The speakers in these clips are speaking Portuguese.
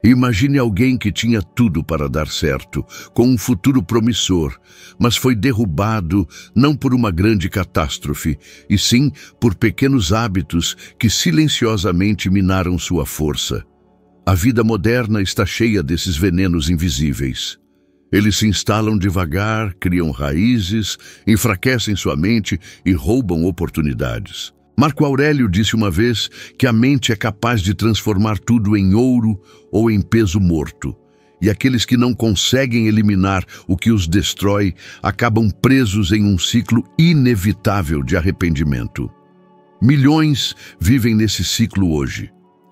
Imagine alguém que tinha tudo para dar certo, com um futuro promissor, mas foi derrubado não por uma grande catástrofe, e sim por pequenos hábitos que silenciosamente minaram sua força. A vida moderna está cheia desses venenos invisíveis. Eles se instalam devagar, criam raízes, enfraquecem sua mente e roubam oportunidades. Marco Aurélio disse uma vez que a mente é capaz de transformar tudo em ouro ou em peso morto, e aqueles que não conseguem eliminar o que os destrói acabam presos em um ciclo inevitável de arrependimento. Milhões vivem nesse ciclo hoje,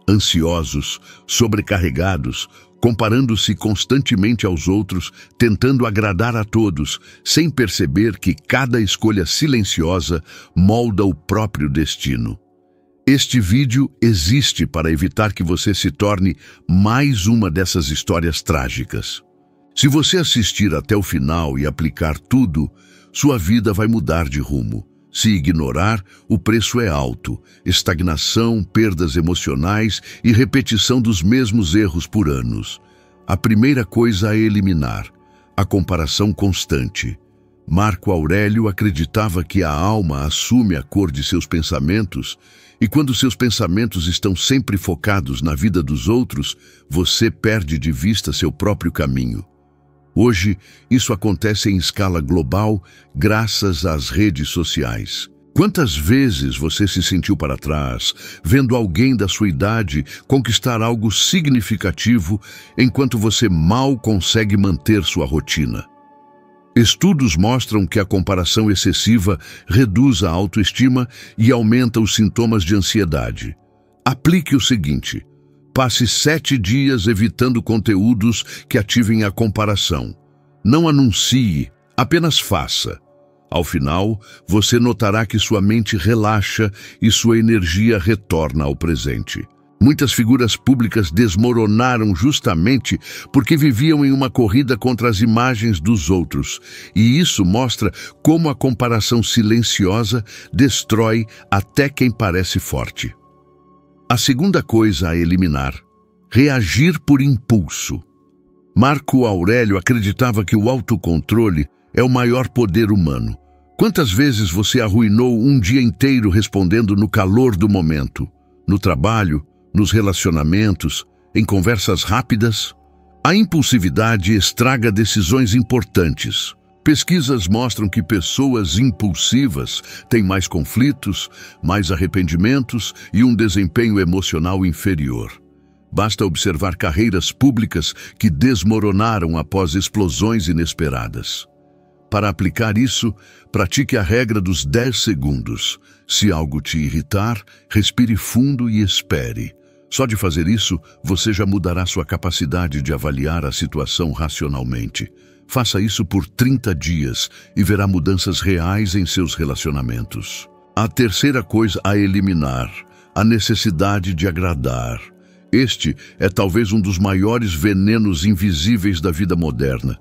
ansiosos, sobrecarregados, comparando-se constantemente aos outros, tentando agradar a todos, sem perceber que cada escolha silenciosa molda o próprio destino. Este vídeo existe para evitar que você se torne mais uma dessas histórias trágicas. Se você assistir até o final e aplicar tudo, sua vida vai mudar de rumo. Se ignorar, o preço é alto: estagnação, perdas emocionais e repetição dos mesmos erros por anos. A primeira coisa a eliminar: a comparação constante. Marco Aurélio acreditava que a alma assume a cor de seus pensamentos, e quando seus pensamentos estão sempre focados na vida dos outros, você perde de vista seu próprio caminho. Hoje, isso acontece em escala global, graças às redes sociais. Quantas vezes você se sentiu para trás, vendo alguém da sua idade conquistar algo significativo, enquanto você mal consegue manter sua rotina? Estudos mostram que a comparação excessiva reduz a autoestima e aumenta os sintomas de ansiedade. Aplique o seguinte: passe 7 dias evitando conteúdos que ativem a comparação. Não anuncie, apenas faça. Ao final, você notará que sua mente relaxa e sua energia retorna ao presente. Muitas figuras públicas desmoronaram justamente porque viviam em uma corrida contra as imagens dos outros, e isso mostra como a comparação silenciosa destrói até quem parece forte. A segunda coisa a eliminar: reagir por impulso. Marco Aurélio acreditava que o autocontrole é o maior poder humano. Quantas vezes você arruinou um dia inteiro respondendo no calor do momento? No trabalho, nos relacionamentos, em conversas rápidas? A impulsividade estraga decisões importantes. Pesquisas mostram que pessoas impulsivas têm mais conflitos, mais arrependimentos e um desempenho emocional inferior. Basta observar carreiras públicas que desmoronaram após explosões inesperadas. Para aplicar isso, pratique a regra dos 10 segundos. Se algo te irritar, respire fundo e espere. Só de fazer isso, você já mudará sua capacidade de avaliar a situação racionalmente. Faça isso por 30 dias e verá mudanças reais em seus relacionamentos. A terceira coisa a eliminar: a necessidade de agradar. Este é talvez um dos maiores venenos invisíveis da vida moderna.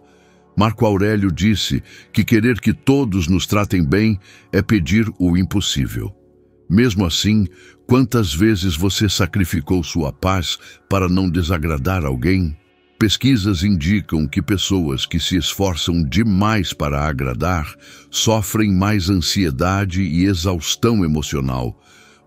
Marco Aurélio disse que querer que todos nos tratem bem é pedir o impossível. Mesmo assim, quantas vezes você sacrificou sua paz para não desagradar alguém? Pesquisas indicam que pessoas que se esforçam demais para agradar sofrem mais ansiedade e exaustão emocional.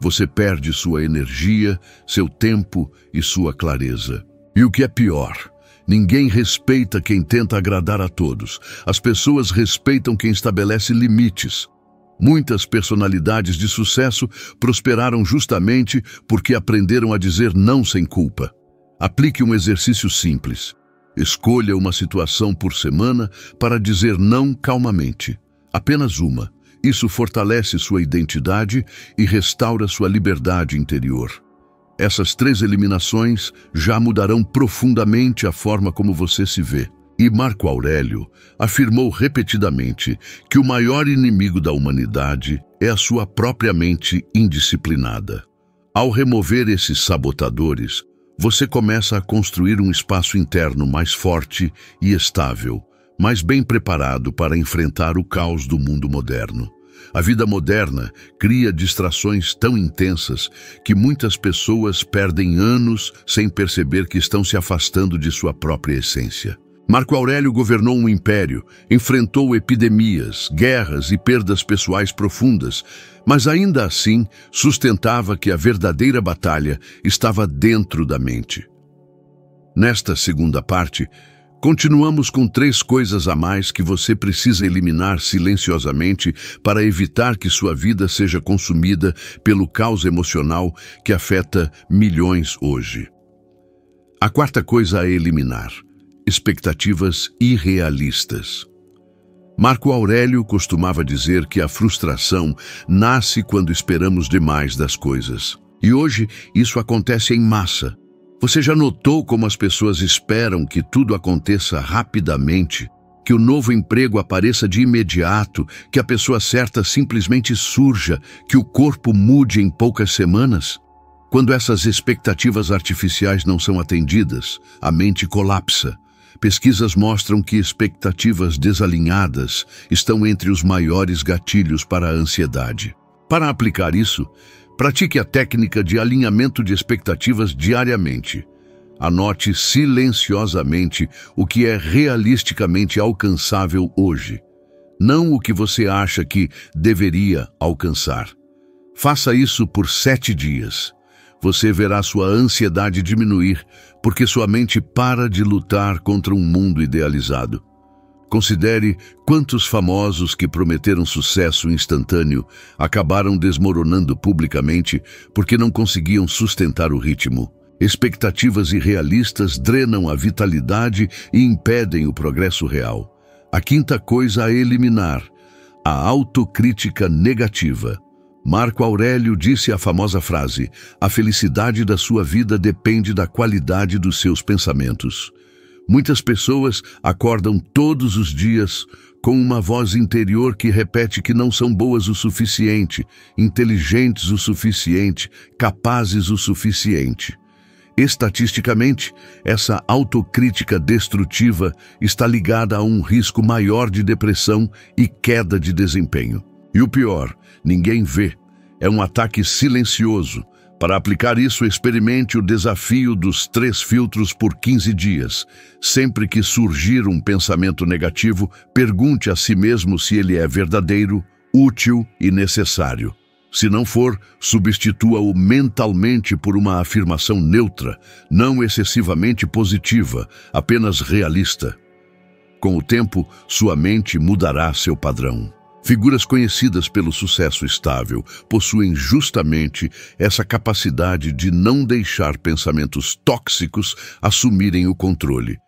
Você perde sua energia, seu tempo e sua clareza. E o que é pior: ninguém respeita quem tenta agradar a todos. As pessoas respeitam quem estabelece limites. Muitas personalidades de sucesso prosperaram justamente porque aprenderam a dizer não sem culpa. Aplique um exercício simples. Escolha uma situação por semana para dizer não calmamente. Apenas uma. Isso fortalece sua identidade e restaura sua liberdade interior. Essas 3 eliminações já mudarão profundamente a forma como você se vê. E Marco Aurélio afirmou repetidamente que o maior inimigo da humanidade é a sua própria mente indisciplinada. Ao remover esses sabotadores, você começa a construir um espaço interno mais forte e estável, mais bem preparado para enfrentar o caos do mundo moderno. A vida moderna cria distrações tão intensas que muitas pessoas perdem anos sem perceber que estão se afastando de sua própria essência. Marco Aurélio governou um império, enfrentou epidemias, guerras e perdas pessoais profundas, mas ainda assim sustentava que a verdadeira batalha estava dentro da mente. Nesta segunda parte, continuamos com 3 coisas a mais que você precisa eliminar silenciosamente para evitar que sua vida seja consumida pelo caos emocional que afeta milhões hoje. A quarta coisa a eliminar: expectativas irrealistas. Marco Aurélio costumava dizer que a frustração nasce quando esperamos demais das coisas. E hoje isso acontece em massa. Você já notou como as pessoas esperam que tudo aconteça rapidamente? Que o novo emprego apareça de imediato, que a pessoa certa simplesmente surja, que o corpo mude em poucas semanas? Quando essas expectativas artificiais não são atendidas, a mente colapsa. Pesquisas mostram que expectativas desalinhadas estão entre os maiores gatilhos para a ansiedade. Para aplicar isso, pratique a técnica de alinhamento de expectativas diariamente. Anote silenciosamente o que é realisticamente alcançável hoje, não o que você acha que deveria alcançar. Faça isso por 7 dias. Você verá sua ansiedade diminuir, porque sua mente para de lutar contra um mundo idealizado. Considere quantos famosos que prometeram sucesso instantâneo acabaram desmoronando publicamente porque não conseguiam sustentar o ritmo. Expectativas irrealistas drenam a vitalidade e impedem o progresso real. A quinta coisa a eliminar: a autocrítica negativa. Marco Aurélio disse a famosa frase: a felicidade da sua vida depende da qualidade dos seus pensamentos. Muitas pessoas acordam todos os dias com uma voz interior que repete que não são boas o suficiente, inteligentes o suficiente, capazes o suficiente. Estatisticamente, essa autocrítica destrutiva está ligada a um risco maior de depressão e queda de desempenho. E o pior, ninguém vê. É um ataque silencioso. Para aplicar isso, experimente o desafio dos 3 filtros por 15 dias. Sempre que surgir um pensamento negativo, pergunte a si mesmo se ele é verdadeiro, útil e necessário. Se não for, substitua-o mentalmente por uma afirmação neutra, não excessivamente positiva, apenas realista. Com o tempo, sua mente mudará seu padrão. Figuras conhecidas pelo sucesso estável possuem justamente essa capacidade de não deixar pensamentos tóxicos assumirem o controle.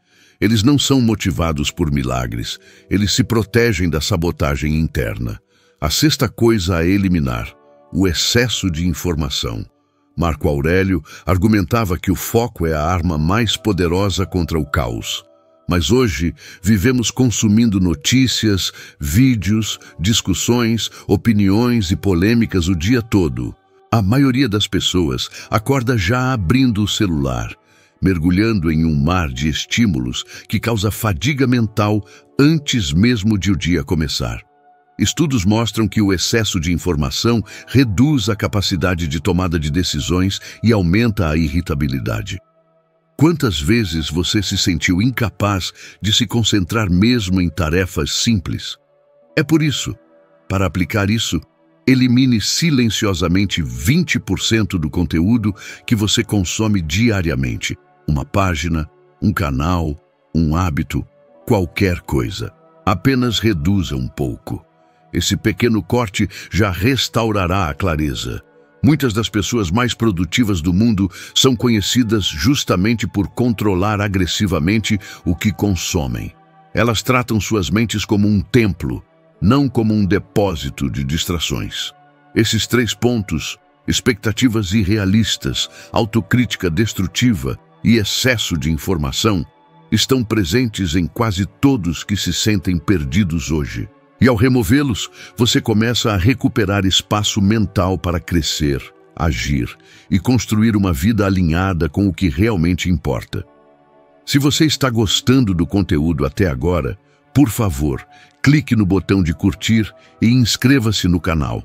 Eles não são motivados por milagres, eles se protegem da sabotagem interna. A sexta coisa a eliminar: o excesso de informação. Marco Aurélio argumentava que o foco é a arma mais poderosa contra o caos. Mas hoje vivemos consumindo notícias, vídeos, discussões, opiniões e polêmicas o dia todo. A maioria das pessoas acorda já abrindo o celular, mergulhando em um mar de estímulos que causa fadiga mental antes mesmo de o dia começar. Estudos mostram que o excesso de informação reduz a capacidade de tomada de decisões e aumenta a irritabilidade. Quantas vezes você se sentiu incapaz de se concentrar mesmo em tarefas simples? É por isso, para aplicar isso, elimine silenciosamente 20% do conteúdo que você consome diariamente. Uma página, um canal, um hábito, qualquer coisa. Apenas reduza um pouco. Esse pequeno corte já restaurará a clareza. Muitas das pessoas mais produtivas do mundo são conhecidas justamente por controlar agressivamente o que consomem. Elas tratam suas mentes como um templo, não como um depósito de distrações. Esses 3 pontos, expectativas irrealistas, autocrítica destrutiva e excesso de informação, estão presentes em quase todos que se sentem perdidos hoje. E ao removê-los, você começa a recuperar espaço mental para crescer, agir e construir uma vida alinhada com o que realmente importa. Se você está gostando do conteúdo até agora, por favor, clique no botão de curtir e inscreva-se no canal.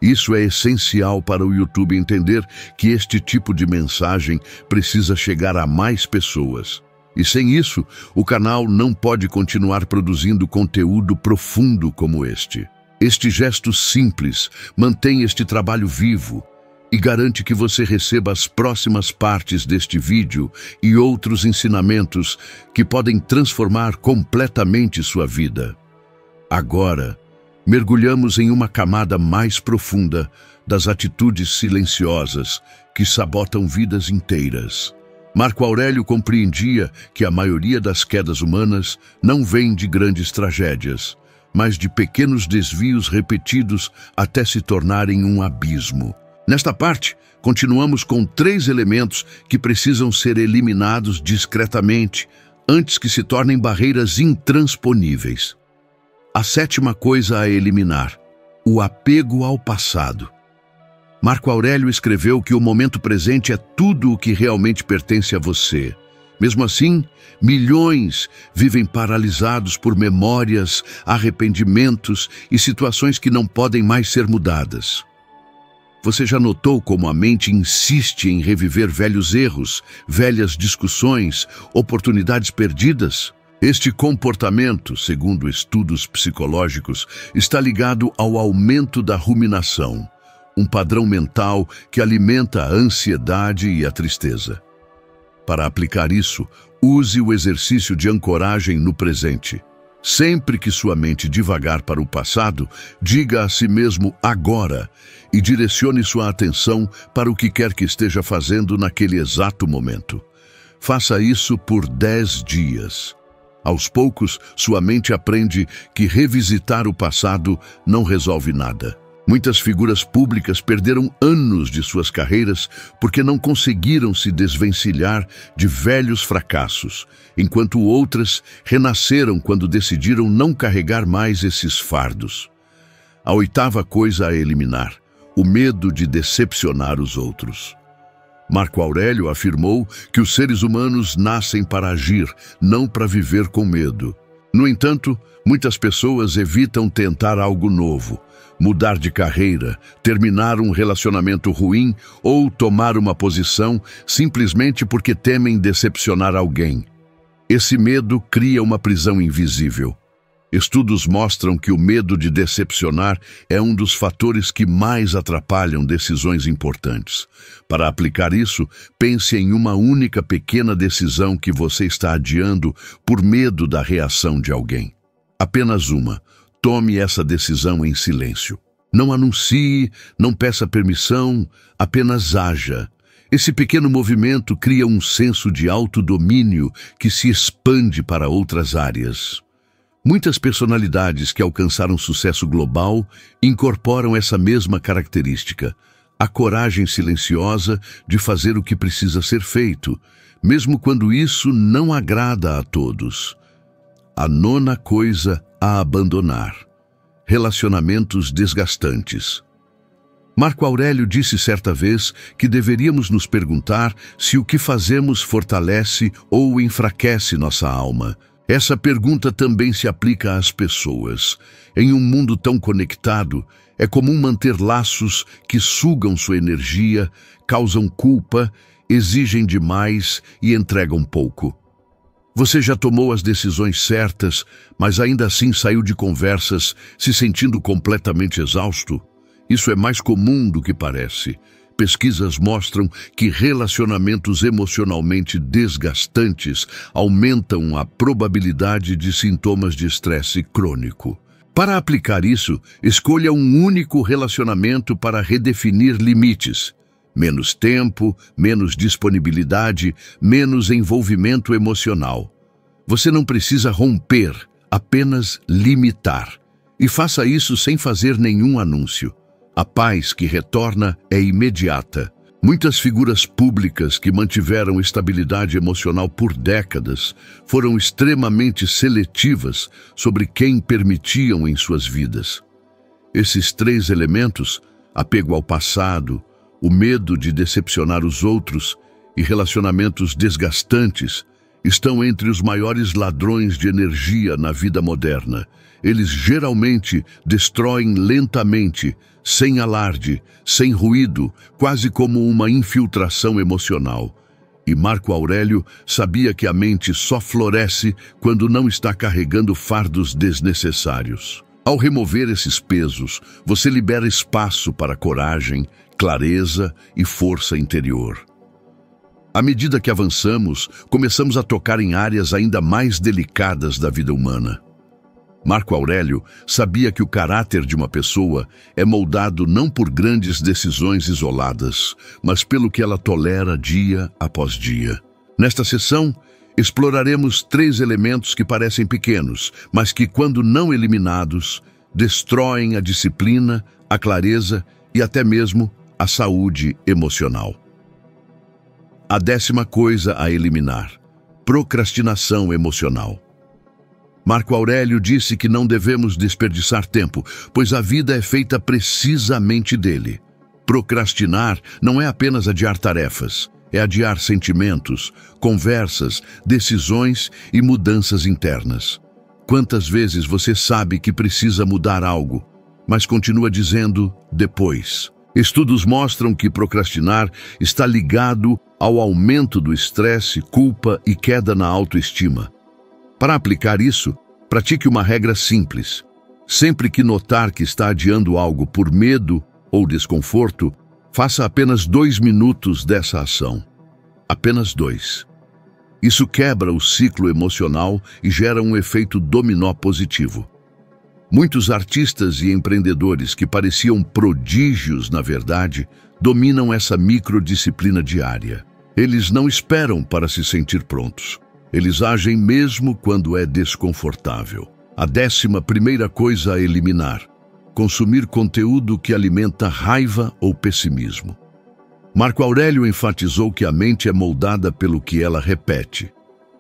Isso é essencial para o YouTube entender que este tipo de mensagem precisa chegar a mais pessoas. E sem isso, o canal não pode continuar produzindo conteúdo profundo como este. Este gesto simples mantém este trabalho vivo e garante que você receba as próximas partes deste vídeo e outros ensinamentos que podem transformar completamente sua vida. Agora, mergulhamos em uma camada mais profunda das atitudes silenciosas que sabotam vidas inteiras. Marco Aurélio compreendia que a maioria das quedas humanas não vem de grandes tragédias, mas de pequenos desvios repetidos até se tornarem um abismo. Nesta parte, continuamos com 3 elementos que precisam ser eliminados discretamente antes que se tornem barreiras intransponíveis. A 7ª coisa a eliminar: o apego ao passado. Marco Aurélio escreveu que o momento presente é tudo o que realmente pertence a você. Mesmo assim, milhões vivem paralisados por memórias, arrependimentos e situações que não podem mais ser mudadas. Você já notou como a mente insiste em reviver velhos erros, velhas discussões, oportunidades perdidas? Este comportamento, segundo estudos psicológicos, está ligado ao aumento da ruminação, um padrão mental que alimenta a ansiedade e a tristeza. Para aplicar isso, use o exercício de ancoragem no presente. Sempre que sua mente divagar para o passado, diga a si mesmo agora e direcione sua atenção para o que quer que esteja fazendo naquele exato momento. Faça isso por 10 dias. Aos poucos, sua mente aprende que revisitar o passado não resolve nada. Muitas figuras públicas perderam anos de suas carreiras porque não conseguiram se desvencilhar de velhos fracassos, enquanto outras renasceram quando decidiram não carregar mais esses fardos. A 8ª coisa a eliminar: o medo de decepcionar os outros. Marco Aurélio afirmou que os seres humanos nascem para agir, não para viver com medo. No entanto, muitas pessoas evitam tentar algo novo, mudar de carreira, terminar um relacionamento ruim ou tomar uma posição simplesmente porque temem decepcionar alguém. Esse medo cria uma prisão invisível. Estudos mostram que o medo de decepcionar é um dos fatores que mais atrapalham decisões importantes. Para aplicar isso, pense em uma única pequena decisão que você está adiando por medo da reação de alguém. Apenas uma. Tome essa decisão em silêncio. Não anuncie, não peça permissão, apenas haja. Esse pequeno movimento cria um senso de autodomínio que se expande para outras áreas. Muitas personalidades que alcançaram sucesso global incorporam essa mesma característica, a coragem silenciosa de fazer o que precisa ser feito, mesmo quando isso não agrada a todos. A 9ª coisa a abandonar: relacionamentos desgastantes. Marco Aurélio disse certa vez que deveríamos nos perguntar se o que fazemos fortalece ou enfraquece nossa alma. Essa pergunta também se aplica às pessoas. Em um mundo tão conectado, é comum manter laços que sugam sua energia, causam culpa, exigem demais e entregam pouco. Você já tomou as decisões certas, mas ainda assim saiu de conversas se sentindo completamente exausto? Isso é mais comum do que parece. Pesquisas mostram que relacionamentos emocionalmente desgastantes aumentam a probabilidade de sintomas de estresse crônico. Para aplicar isso, escolha um único relacionamento para redefinir limites. Menos tempo, menos disponibilidade, menos envolvimento emocional. Você não precisa romper, apenas limitar. E faça isso sem fazer nenhum anúncio. A paz que retorna é imediata. Muitas figuras públicas que mantiveram estabilidade emocional por décadas foram extremamente seletivas sobre quem permitiam em suas vidas. Esses 3 elementos, apego ao passado, o medo de decepcionar os outros e relacionamentos desgastantes, estão entre os maiores ladrões de energia na vida moderna. Eles geralmente destroem lentamente, sem alarde, sem ruído, quase como uma infiltração emocional. E Marco Aurélio sabia que a mente só floresce quando não está carregando fardos desnecessários. Ao remover esses pesos, você libera espaço para coragem, clareza e força interior. À medida que avançamos, começamos a tocar em áreas ainda mais delicadas da vida humana. Marco Aurélio sabia que o caráter de uma pessoa é moldado não por grandes decisões isoladas, mas pelo que ela tolera dia após dia. Nesta sessão, exploraremos 3 elementos que parecem pequenos, mas que, quando não eliminados, destroem a disciplina, a clareza e até mesmo a saúde emocional. A 10ª coisa a eliminar: procrastinação emocional. Marco Aurélio disse que não devemos desperdiçar tempo, pois a vida é feita precisamente dele. Procrastinar não é apenas adiar tarefas, é adiar sentimentos, conversas, decisões e mudanças internas. Quantas vezes você sabe que precisa mudar algo, mas continua dizendo depois? Estudos mostram que procrastinar está ligado ao aumento do estresse, culpa e queda na autoestima. Para aplicar isso, pratique uma regra simples. Sempre que notar que está adiando algo por medo ou desconforto, faça apenas 2 minutos dessa ação. Apenas 2. Isso quebra o ciclo emocional e gera um efeito dominó positivo. Muitos artistas e empreendedores que pareciam prodígios, na verdade, dominam essa microdisciplina diária. Eles não esperam para se sentir prontos. Eles agem mesmo quando é desconfortável. A 11ª coisa a eliminar: consumir conteúdo que alimenta raiva ou pessimismo. Marco Aurélio enfatizou que a mente é moldada pelo que ela repete.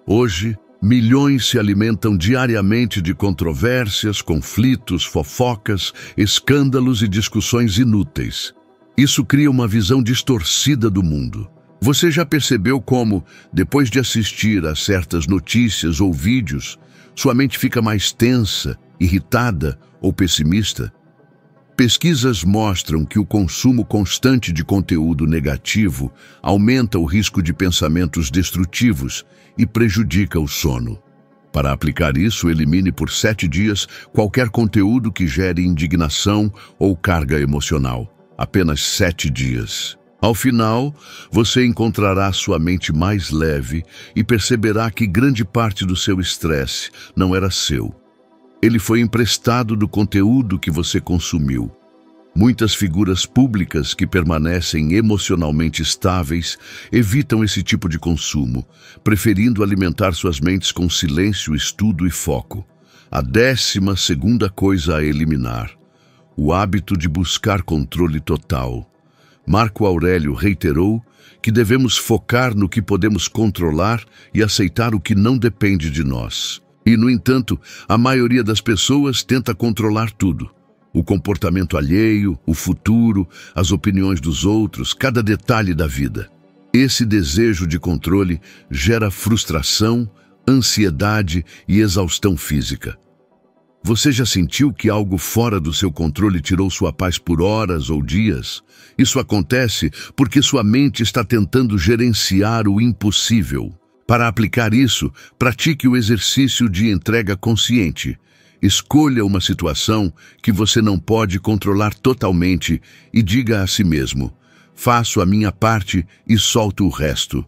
Hoje, milhões se alimentam diariamente de controvérsias, conflitos, fofocas, escândalos e discussões inúteis. Isso cria uma visão distorcida do mundo. Você já percebeu como, depois de assistir a certas notícias ou vídeos, sua mente fica mais tensa, irritada ou pessimista? Pesquisas mostram que o consumo constante de conteúdo negativo aumenta o risco de pensamentos destrutivos e prejudica o sono. Para aplicar isso, elimine por 7 dias qualquer conteúdo que gere indignação ou carga emocional. Apenas 7 dias. Ao final, você encontrará sua mente mais leve e perceberá que grande parte do seu estresse não era seu. Ele foi emprestado do conteúdo que você consumiu. Muitas figuras públicas que permanecem emocionalmente estáveis evitam esse tipo de consumo, preferindo alimentar suas mentes com silêncio, estudo e foco. A 12ª coisa a eliminar: o hábito de buscar controle total. Marco Aurélio reiterou que devemos focar no que podemos controlar e aceitar o que não depende de nós. E, no entanto, a maioria das pessoas tenta controlar tudo. O comportamento alheio, o futuro, as opiniões dos outros, cada detalhe da vida. Esse desejo de controle gera frustração, ansiedade e exaustão física. Você já sentiu que algo fora do seu controle tirou sua paz por horas ou dias? Isso acontece porque sua mente está tentando gerenciar o impossível. Para aplicar isso, pratique o exercício de entrega consciente. Escolha uma situação que você não pode controlar totalmente e diga a si mesmo: faço a minha parte e solto o resto.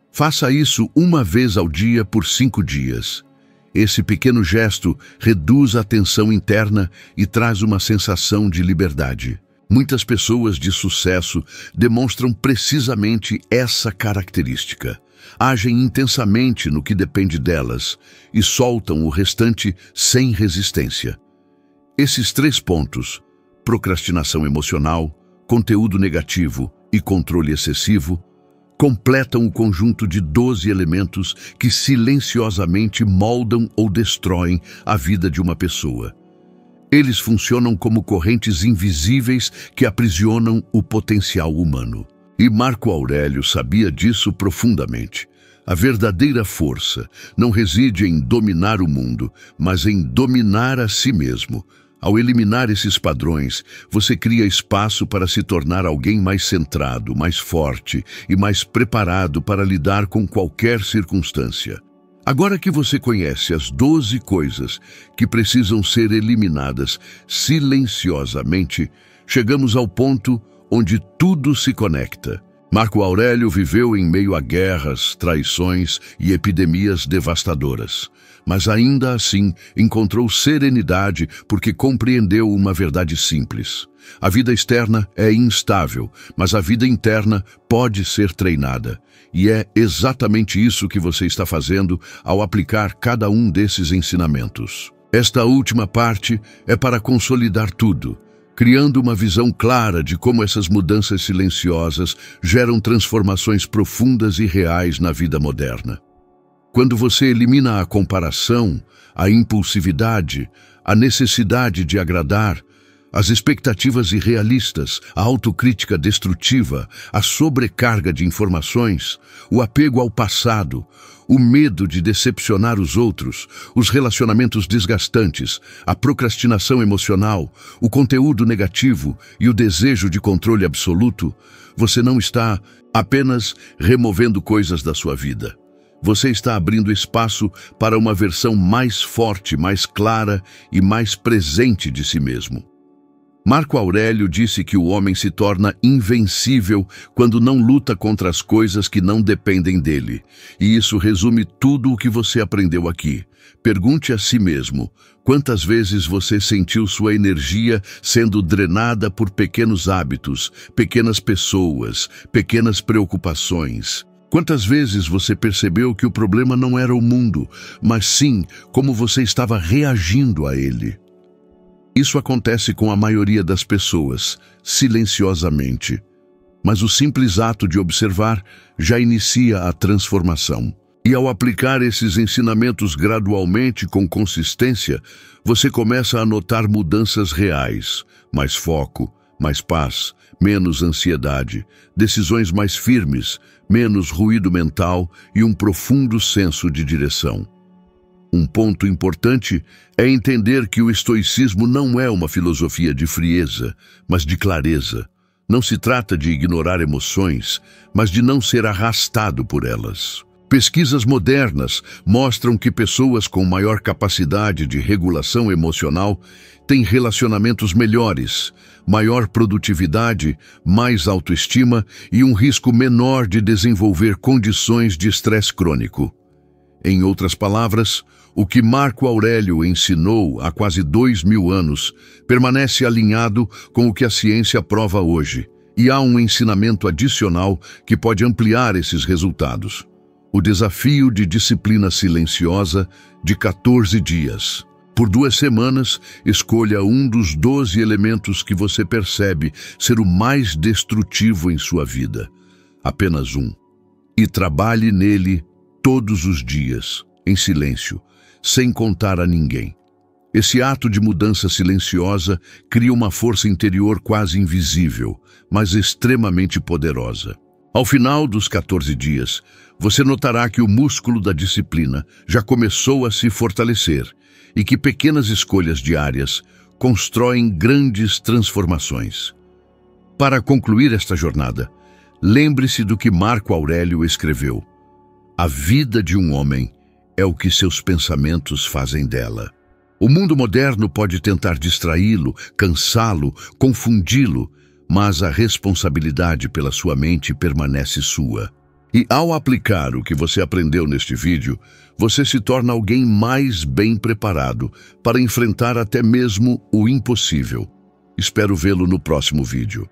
Faça isso uma vez ao dia por 5 dias. Esse pequeno gesto reduz a tensão interna e traz uma sensação de liberdade. Muitas pessoas de sucesso demonstram precisamente essa característica. Agem intensamente no que depende delas e soltam o restante sem resistência. Esses 3 pontos, procrastinação emocional, conteúdo negativo e controle excessivo, completam o conjunto de 12 elementos que silenciosamente moldam ou destroem a vida de uma pessoa. Eles funcionam como correntes invisíveis que aprisionam o potencial humano. E Marco Aurélio sabia disso profundamente. A verdadeira força não reside em dominar o mundo, mas em dominar a si mesmo. Ao eliminar esses padrões, você cria espaço para se tornar alguém mais centrado, mais forte e mais preparado para lidar com qualquer circunstância. Agora que você conhece as 12 coisas que precisam ser eliminadas silenciosamente, chegamos ao ponto onde tudo se conecta. Marco Aurélio viveu em meio a guerras, traições e epidemias devastadoras. Mas ainda assim encontrou serenidade porque compreendeu uma verdade simples. A vida externa é instável, mas a vida interna pode ser treinada. E é exatamente isso que você está fazendo ao aplicar cada um desses ensinamentos. Esta última parte é para consolidar tudo, criando uma visão clara de como essas mudanças silenciosas geram transformações profundas e reais na vida moderna. Quando você elimina a comparação, a impulsividade, a necessidade de agradar, as expectativas irrealistas, a autocrítica destrutiva, a sobrecarga de informações, o apego ao passado, o medo de decepcionar os outros, os relacionamentos desgastantes, a procrastinação emocional, o conteúdo negativo e o desejo de controle absoluto, você não está apenas removendo coisas da sua vida. Você está abrindo espaço para uma versão mais forte, mais clara e mais presente de si mesmo. Marco Aurélio disse que o homem se torna invencível quando não luta contra as coisas que não dependem dele. E isso resume tudo o que você aprendeu aqui. Pergunte a si mesmo, quantas vezes você sentiu sua energia sendo drenada por pequenos hábitos, pequenas pessoas, pequenas preocupações? Quantas vezes você percebeu que o problema não era o mundo, mas sim como você estava reagindo a ele? Isso acontece com a maioria das pessoas, silenciosamente. Mas o simples ato de observar já inicia a transformação. E ao aplicar esses ensinamentos gradualmente com consistência, você começa a notar mudanças reais, mais foco, mais paz, menos ansiedade, decisões mais firmes, menos ruído mental e um profundo senso de direção. Um ponto importante é entender que o estoicismo não é uma filosofia de frieza, mas de clareza. Não se trata de ignorar emoções, mas de não ser arrastado por elas. Pesquisas modernas mostram que pessoas com maior capacidade de regulação emocional têm relacionamentos melhores, maior produtividade, mais autoestima e um risco menor de desenvolver condições de estresse crônico. Em outras palavras, o que Marco Aurélio ensinou há quase 2000 anos permanece alinhado com o que a ciência prova hoje, e há um ensinamento adicional que pode ampliar esses resultados. O desafio de disciplina silenciosa de 14 dias. Por 2 semanas, escolha um dos 12 elementos que você percebe ser o mais destrutivo em sua vida. Apenas um. E trabalhe nele todos os dias, em silêncio, sem contar a ninguém. Esse ato de mudança silenciosa cria uma força interior quase invisível, mas extremamente poderosa. Ao final dos 14 dias, você notará que o músculo da disciplina já começou a se fortalecer e que pequenas escolhas diárias constroem grandes transformações. Para concluir esta jornada, lembre-se do que Marco Aurélio escreveu. A vida de um homem é o que seus pensamentos fazem dela. O mundo moderno pode tentar distraí-lo, cansá-lo, confundi-lo, mas a responsabilidade pela sua mente permanece sua. E ao aplicar o que você aprendeu neste vídeo, você se torna alguém mais bem preparado para enfrentar até mesmo o impossível. Espero vê-lo no próximo vídeo.